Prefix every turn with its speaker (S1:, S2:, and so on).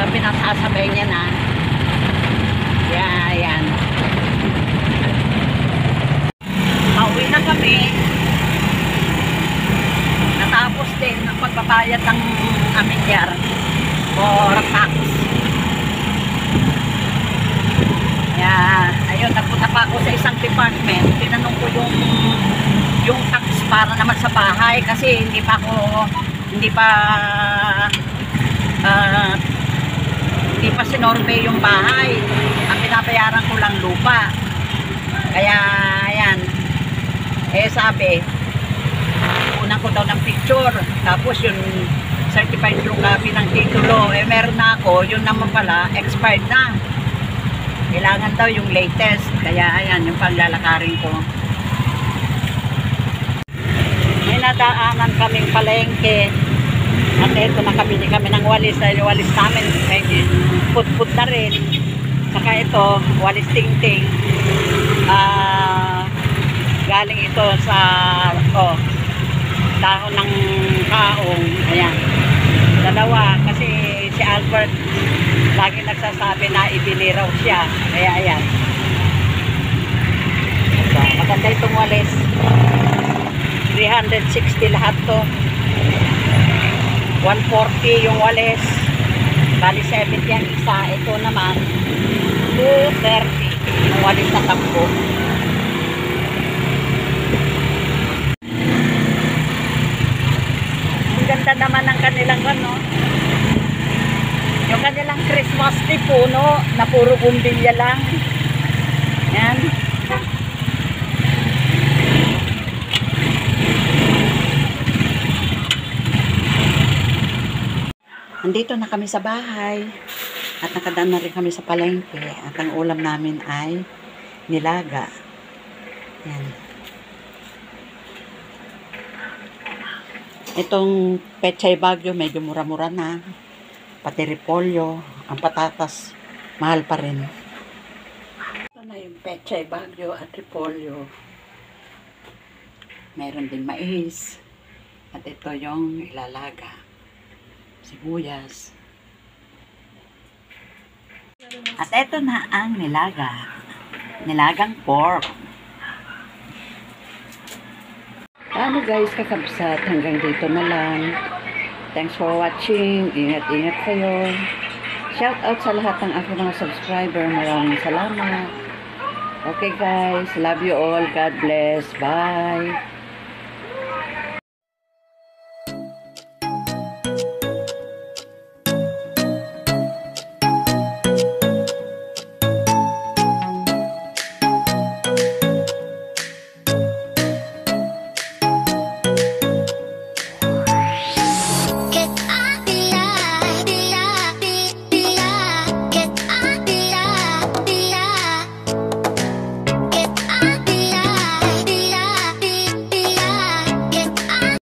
S1: Pinasasabay niya na. Yan. Pauwi na kami. Natapos din ang pagbabayad ng amilyar for tax. Ayun, nagpunta pa ako sa isang department. Tinanong ko yung tax para naman sa bahay kasi hindi pa sinorbe yung bahay. Ang pinabayaran ko lang lupa. Kaya ayan, sabi unang ko daw ng picture, tapos yung certified true copy ng titulo, meron na ako, yun naman pala expired na. Kailangan daw yung latest. Kaya ayan, yung paglalakarin ko. May nadaanan kaming palengke. At ito, nakabili kami ng walis. Dahil yung walis namin, may put-put na rin. Saka ito, walis ting-ting. Galing ito sa dahon ng kaong. Ayan. Dalawa. Kasi si Albert lagi nagsasabi na ibili raw siya. Kaya ayan. So, maganda itong walis. 360 lahat to. 140 yung walis. Bali 70 ang isa. Ito naman 230 yung walis na tambo. Ang ganda naman ng kanilang yung kanilang Christmas tree puno na puro bumbilya lang. Yan. Andito na kami sa bahay at nakadaan na rin kami sa palengke at ang ulam namin ay nilaga. Yan. Itong pechay Bagyo medyo mura-mura na. Pati repolyo, ang patatas mahal pa rin. Ito na yung pechay Bagyo at repolyo. Meron din mais. At ito yung ilalaga. Sibuyas. At ito na ang nilaga. Nilagang pork. Ano guys, kakabsat, hanggang dito na lang. Thanks for watching. Ingat-ingat kayo. Shout out sa lahat ng aking mga subscriber. Maraming salamat. Okay guys, love you all. God bless. Bye.